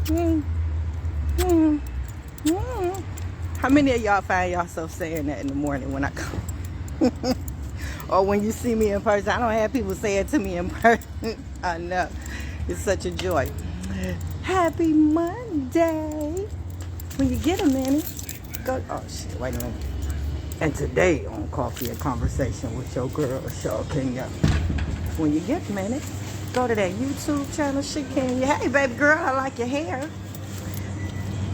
Mm, mm, mm. How many of y'all find yourself saying that in the morning when I come? Or when you see me in person? I don't have people say it to me in person. I know. It's such a joy. Happy Monday. When you get a minute, go. Oh, shit. Wait a minute. And today on Coffee and Conversation with your girl, Shakenya. When you get a minute, go to that YouTube channel, Shakenya. Hey, baby girl, I like your hair.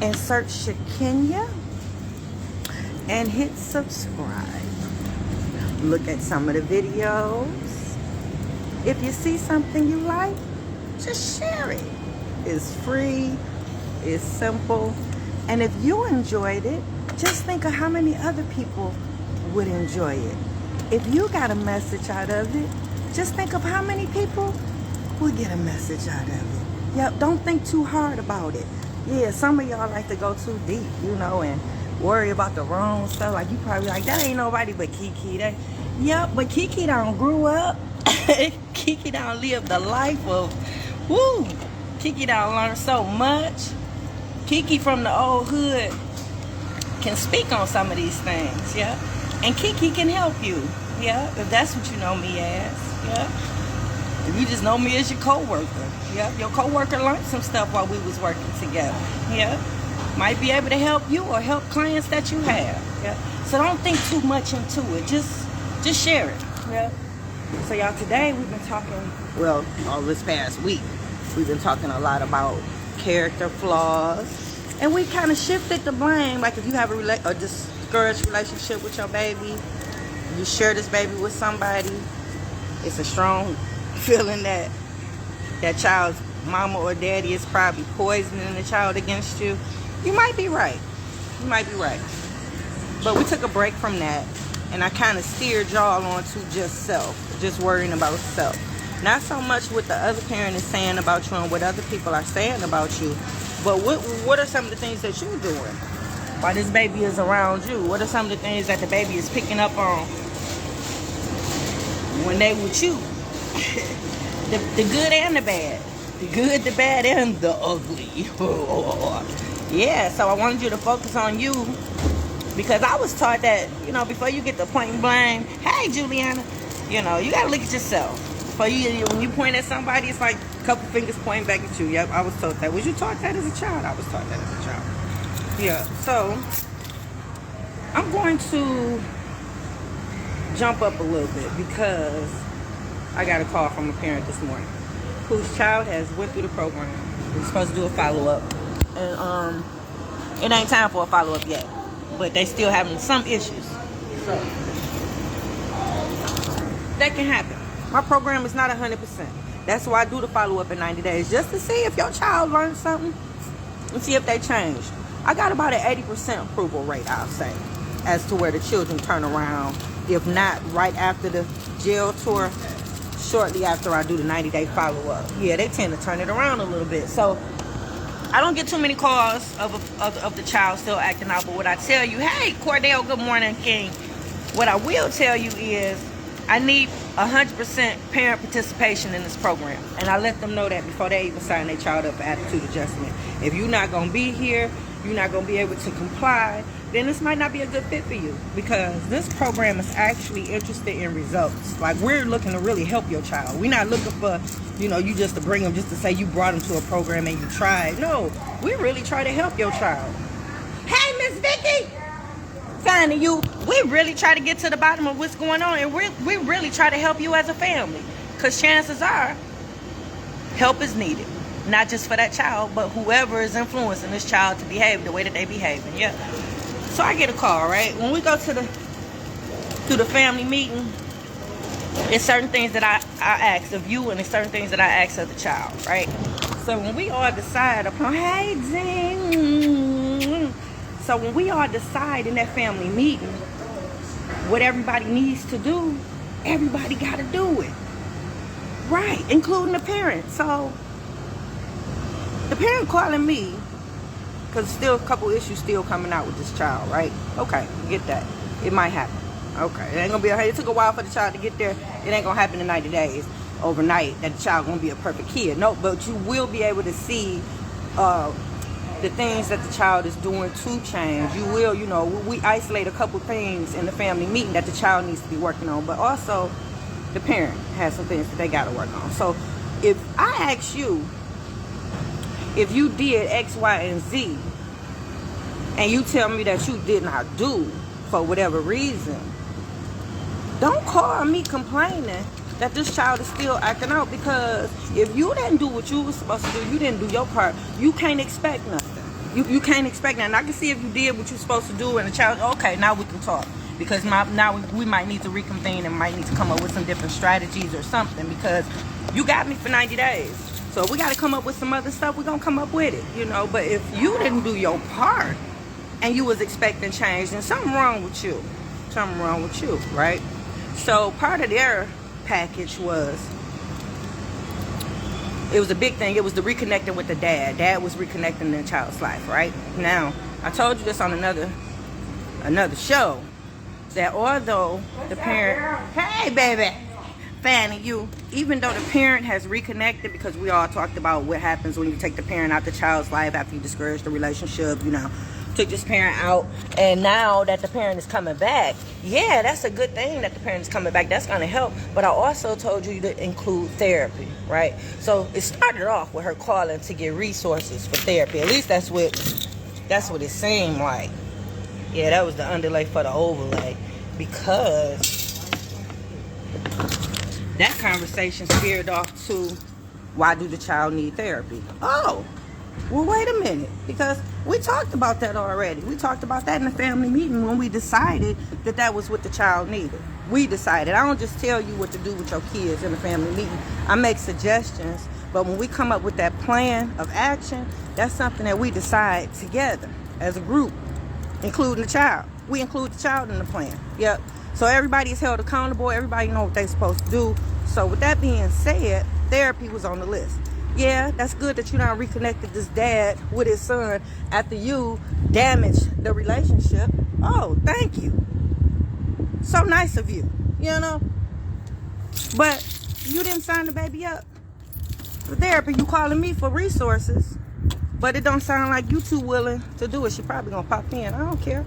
And search Shakenya and hit subscribe. Look at some of the videos. If you see something you like, just share it. It's free, it's simple, and if you enjoyed it, just think of how many other people would enjoy it. If you got a message out of it, just think of how many people would get a message out of it. Yep, don't think too hard about it. Yeah, some of y'all like to go too deep, and worry about the wrong stuff. Like, you probably like, that ain't nobody but Kiki. Yep, but Kiki done grew up. Kiki done lived the life of, Kiki done learned so much. Kiki from the old hood can speak on some of these things, yeah. And Kiki can help you, yeah, if that's what you know me as, yeah. If you just know me as your co-worker, yeah. Your co-worker learned some stuff while we was working together, yeah. Might be able to help you or help clients that you have, yeah. So don't think too much into it. Just share it, yeah. So y'all, today we've been talking, all this past week, we've been talking a lot about character flaws. And we kind of shifted the blame. Like, if you have a discouraged relationship with your baby, you share this baby with somebody, it's a strong feeling that that child's mama or daddy is probably poisoning the child against you. You might be right. You might be right. But we took a break from that, and I kind of steered y'all onto just self, just worrying about self. Not so much what the other parent is saying about you and what other people are saying about you, but what are some of the things that you're doing while this baby is around you? What are some of the things that the baby is picking up on when they with you? the good and the bad. The good, the bad, and the ugly. Yeah, so I wanted you to focus on you, because I was taught that, before you get to point and blame, hey, Juliana, you got to look at yourself. When you point at somebody, it's like a couple fingers pointing back at you. Yep, I was taught that. Was you taught that as a child? I was taught that as a child. Yeah, so I'm going to jump up a little bit, because I got a call from a parent this morning whose child has went through the program. We're supposed to do a follow-up. And it ain't time for a follow-up yet, but they still having some issues. So that can happen. My program is not 100%. That's why I do the follow-up in 90 days, just to see if your child learned something and see if they changed. I got about an 80% approval rate, I'll say, as to where the children turn around. If not right after the jail tour, shortly after I do the 90-day follow-up. Yeah, they tend to turn it around a little bit. So I don't get too many calls of the child still acting out. But what I tell you, hey, Cordell, good morning, King. What I will tell you is I need 100% parent participation in this program. And I let them know that before they even sign their child up for attitude adjustment. If you're not going to be here, you're not going to be able to comply, then this might not be a good fit for you, because this program is actually interested in results. Like, we're looking to really help your child. We're not looking for, you just to bring them just to say you brought them to a program and you tried. No, we really try to help your child. Hey, Miss Vicky! Finding you, we really try to get to the bottom of what's going on, and we really try to help you as a family, because chances are help is needed, not just for that child, but whoever is influencing this child to behave the way that they behaving. Yeah. So I get a call, right? When we go to the family meeting, it's certain things that I ask of you, and it's certain things that I ask of the child, right? So when we all decide upon, hey, zing. So when we all decide in that family meeting what everybody needs to do, everybody got to do it. Right, including the parent. So the parent calling me, because still a couple issues still coming out with this child, right? Okay, get that. It might happen. Okay, it ain't going to be it took a while for the child to get there. It ain't going to happen in 90 days, overnight, that the child going to be a perfect kid. No, but you will be able to see the things that the child is doing to change. You will, we isolate a couple things in the family meeting that the child needs to be working on, but also the parent has some things that they got to work on. So if I ask you, if you did X, Y, and Z, and you tell me that you did not do for whatever reason, don't call me complaining that this child is still acting out, because if you didn't do what you were supposed to do, you didn't do your part, you can't expect nothing. You can't expect nothing. I can see if you did what you're supposed to do and the child, okay, now we can talk. Because now we might need to reconvene and might need to come up with some different strategies or something, because you got me for 90 days. So if we got to come up with some other stuff, we're going to come up with it, But if you didn't do your part and you was expecting change, then something wrong with you. Something wrong with you, right? So part of their package was, it was a big thing. It was the reconnecting with the dad. Dad was reconnecting in the child's life, right? Now, I told you this on another show, that although the parent, hey baby, Fanny, even though the parent has reconnected, because we all talked about what happens when you take the parent out the child's life after you discourage the relationship, took this parent out, and now that the parent is coming back, yeah, that's a good thing that the parent is coming back. That's going to help. But I also told you to include therapy, right? So it started off with her calling to get resources for therapy. At least that's what it seemed like. Yeah, that was the underlay for the overlay, because that conversation veered off to, why do the child need therapy? Oh, well, wait a minute, because we talked about that already. We talked about that in the family meeting when we decided that was what the child needed. We decided. I don't just tell you what to do with your kids in the family meeting. I make suggestions, but when we come up with that plan of action, that's something that we decide together as a group, including the child. We include the child in the plan. Yep. So everybody is held accountable. Everybody know what they're supposed to do. So with that being said, therapy was on the list. Yeah, that's good that you now reconnected this dad with his son after you damaged the relationship. Oh, thank you. So nice of you, But you didn't sign the baby up for therapy. You calling me for resources, but it don't sound like you too willing to do it. She probably gonna pop in. I don't care.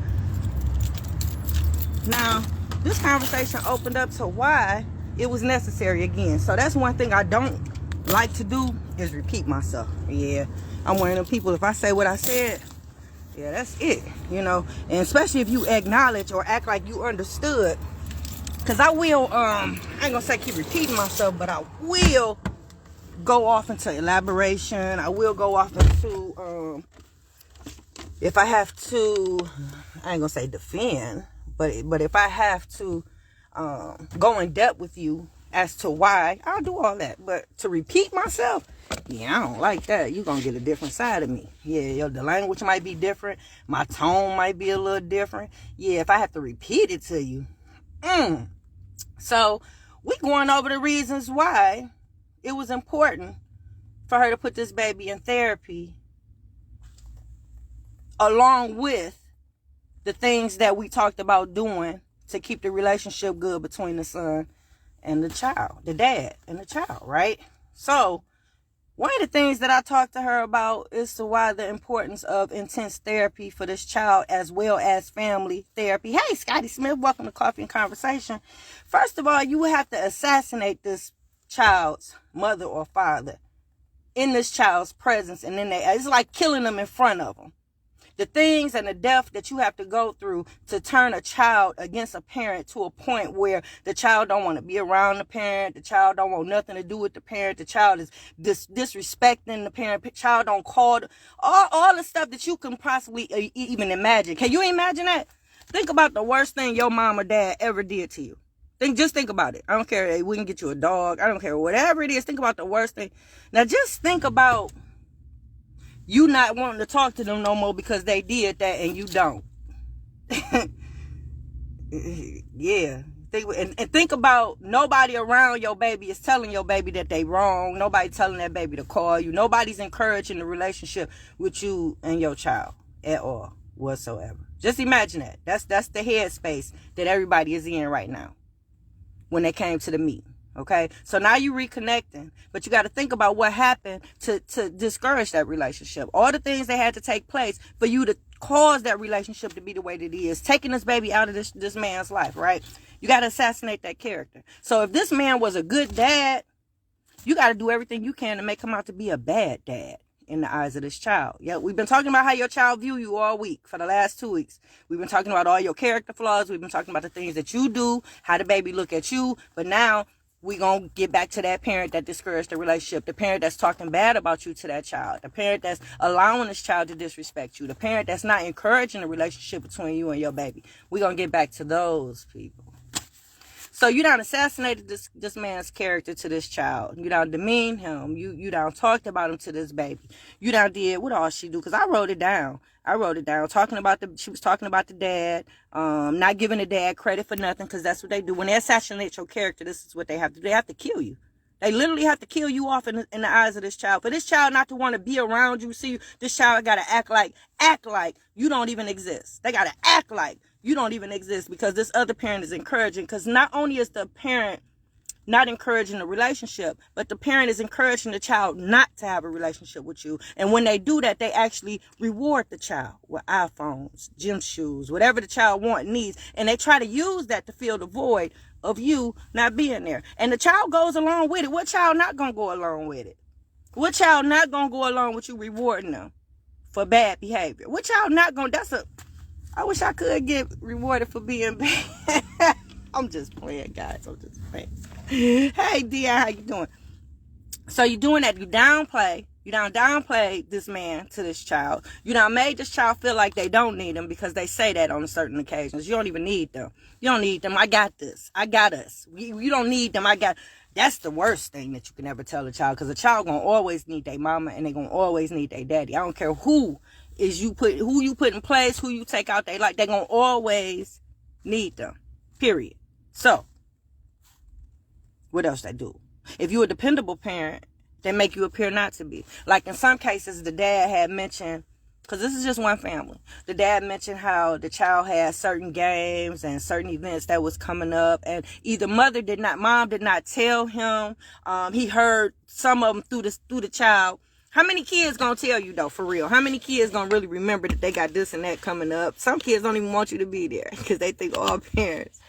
Now, this conversation opened up to why it was necessary again. So that's one thing I don't like to do, is repeat myself. Yeah, I'm one of them people, if I say what I said, yeah, that's it, and especially if you acknowledge or act like you understood, because I will, I ain't gonna say keep repeating myself, but I will go off into elaboration. I will go off into, if I have to, I ain't gonna say defend, but if I have to go in depth with you as to why, I'll do all that. But to repeat myself, yeah, I don't like that. You're going to get a different side of me. Yeah, the language might be different. My tone might be a little different. Yeah, if I have to repeat it to you. So, we going over the reasons why it was important for her to put this baby in therapy, along with the things that we talked about doing to keep the relationship good between the son and the child, the dad and the child, right? So, one of the things that I talked to her about is to why the importance of intense therapy for this child, as well as family therapy. Hey, Scotty Smith, welcome to Coffee and Conversation. First of all, you would have to assassinate this child's mother or father in this child's presence, and then it's like killing them in front of them. The things and the death that you have to go through to turn a child against a parent to a point where the child don't want to be around the parent, the child don't want nothing to do with the parent, the child is disrespecting the parent, the child don't call, all the stuff that you can possibly even imagine. Can you imagine that? Think about the worst thing your mom or dad ever did to you. Just think about it. I don't care. We can get you a dog. I don't care. Whatever it is, think about the worst thing. Now just think about you not wanting to talk to them no more because they did that and you don't. Yeah. Think about nobody around your baby is telling your baby that they wrong. Nobody telling that baby to call you. Nobody's encouraging the relationship with you and your child at all whatsoever. Just imagine that. That's the headspace that everybody is in right now when they came to the meeting. Okay, so now you reconnecting, but you got to think about what happened to discourage that relationship. All the things that had to take place for you to cause that relationship to be the way that it is. Taking this baby out of this man's life, right? You got to assassinate that character. So if this man was a good dad, you got to do everything you can to make him out to be a bad dad in the eyes of this child. Yeah, we've been talking about how your child view you all week for the last 2 weeks. We've been talking about all your character flaws. We've been talking about the things that you do, how the baby look at you. But now we gonna get back to that parent that discouraged the relationship, the parent that's talking bad about you to that child, the parent that's allowing this child to disrespect you, the parent that's not encouraging the relationship between you and your baby. We gonna get back to those people. So you done assassinated this man's character to this child. You done demeaned him. You done talked about him to this baby. You done did what all she do? Because I wrote it down. She was talking about the dad, not giving the dad credit for nothing, because that's what they do. When they assassinate your character, this is what they have to do. They have to kill you. They literally have to kill you off in the eyes of this child. For this child not to want to be around you, see, this child got to act like you don't even exist. They got to act like you don't even exist, because this other parent is encouraging. Because not only is the parent not encouraging the relationship, but the parent is encouraging the child not to have a relationship with you. And when they do that, they actually reward the child with iPhones, gym shoes, whatever the child wants and needs. And they try to use that to fill the void of you not being there. And the child goes along with it. What child not going to go along with it? What child not going to go along with you rewarding them for bad behavior? What child not going to... I wish I could get rewarded for being bad. I'm just playing, guys. I'm just playing. Hey, Dia, how you doing? So you doing that. You downplay this man to this child. You done made this child feel like they don't need him, because they say that on certain occasions. You don't even need them. You don't need them. I got this. I got us. You don't need them. That's the worst thing that you can ever tell a child, because a child gonna always need their mama, and they gonna always need their daddy. I don't care who you put in place, who you take out. They gonna always need them. Period. So what else they do? If you're a dependable parent, they make you appear not to be. Like in some cases, the dad had mentioned, because this is just one family, the dad mentioned how the child had certain games and certain events that was coming up, and either mom did not tell him. He heard some of them through the child. How many kids gonna tell you though, for real? How many kids gonna really remember that they got this and that coming up? Some kids don't even want you to be there, because they think all parents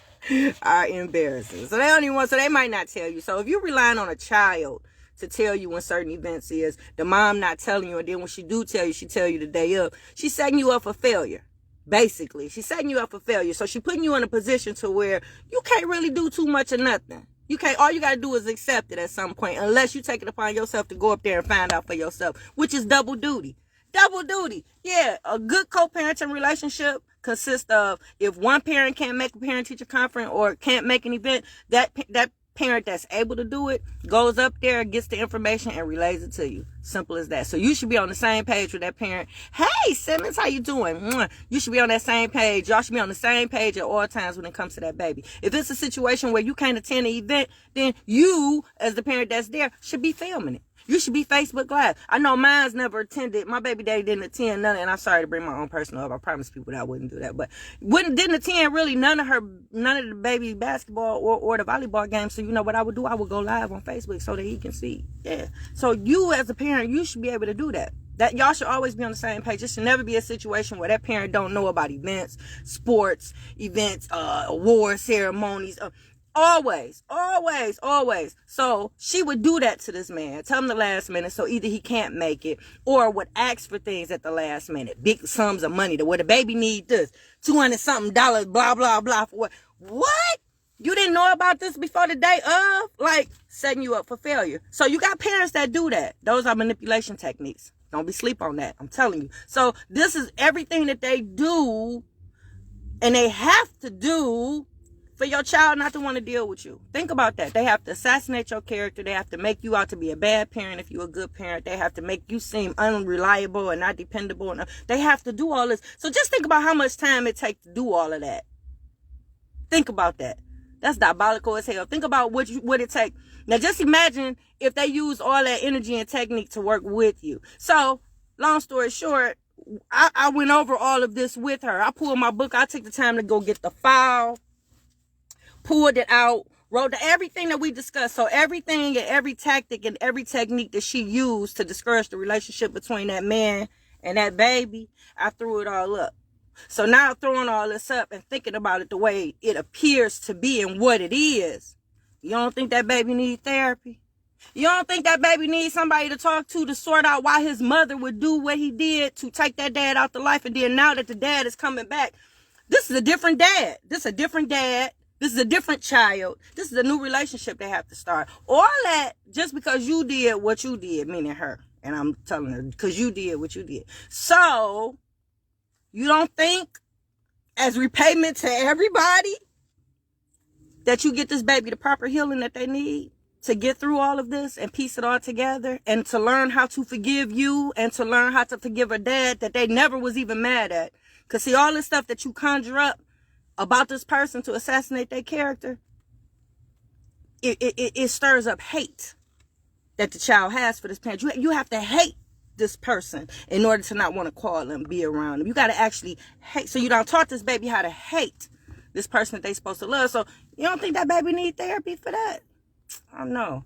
are embarrassing. So they might not tell you. So if you're relying on a child to tell you when certain events is, the mom not telling you, and then when she do tell you, she tell you the day up, she's setting you up for failure. Basically, she's setting you up for failure. So she's putting you in a position to where you can't really do too much of nothing. All you gotta do is accept it at some point, unless you take it upon yourself to go up there and find out for yourself, which is double duty. Double duty. Yeah, a good co-parenting relationship consists of, if one parent can't make a parent-teacher conference or can't make an event, that parent that's able to do it goes up there, gets the information, and relays it to you. Simple as that. So you should be on the same page with that parent. Hey, Simmons, how you doing? You should be on that same page. Y'all should be on the same page at all times when it comes to that baby. If it's a situation where you can't attend an event, then you, as the parent that's there, should be filming it. You should be Facebook Live. I know mine's never attended. My baby daddy didn't attend none, and I'm sorry to bring my own personal up. I promised people that I wouldn't do that, but didn't attend really none of the baby basketball or the volleyball games. So you know what I would do? I would go live on Facebook so that he can see. Yeah. So you as a parent, you should be able to do that. That y'all should always be on the same page. It should never be a situation where that parent don't know about events, sports, award ceremonies. Always. So she would do that to this man. Tell him the last minute, so either he can't make it, or would ask for things at the last minute. Big sums of money to where the baby need this. $200-something, blah, blah, blah. For what? What? You didn't know about this before the day of? Like, setting you up for failure. So you got parents that do that. Those are manipulation techniques. Don't be sleep on that. I'm telling you. So this is everything that they do, and they have to do, for your child not to want to deal with you. Think about that. They have to assassinate your character. They have to make you out to be a bad parent if you're a good parent. They have to make you seem unreliable and not dependable. They have to do all this. So just think about how much time it takes to do all of that. Think about that. That's diabolical as hell. Think about what it takes. Now just imagine if they use all that energy and technique to work with you. So, long story short, I went over all of this with her. I pulled my book. I took the time to go get the file, pulled it out, Wrote everything that we discussed. So everything and every tactic and every technique that she used to discourage the relationship between that man and that baby, I threw it all up. So now throwing all this up and thinking about it the way it appears to be and what it is, you don't think that baby needs therapy? You don't think that baby needs somebody to talk to sort out why his mother would do what he did to take that dad out the life, and then now that the dad is coming back, this is a different dad. This is a different dad. This is a different child. This is a new relationship they have to start. All that just because you did what you did, meaning her. And I'm telling her, because you did what you did. So, you don't think, as repayment to everybody, that you get this baby the proper healing that they need to get through all of this and piece it all together, and to learn how to forgive you and to learn how to forgive a dad that they never was even mad at? Because see, all this stuff that you conjure up about this person to assassinate their character, it stirs up hate that the child has for this parent. You have to hate this person in order to not want to call them, be around them. You got to actually hate. So you done taught this baby how to hate this person that they supposed to love. So you don't think that baby need therapy for that? I don't know.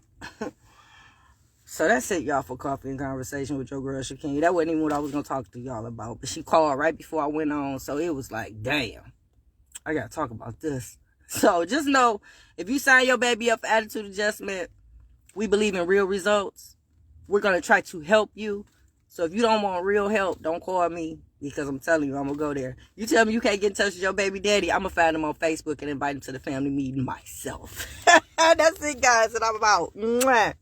So that's it, y'all, for Coffee and Conversation with your girl Shakenya. That wasn't even what I was going to talk to y'all about. But she called right before I went on. So it was like, damn, I got to talk about this. So just know, if you sign your baby up for attitude adjustment, we believe in real results. We're going to try to help you. So if you don't want real help, don't call me, because I'm telling you, I'm going to go there. You tell me you can't get in touch with your baby daddy, I'm going to find him on Facebook and invite him to the family meeting myself. That's it, guys, and I'm out. Mwah.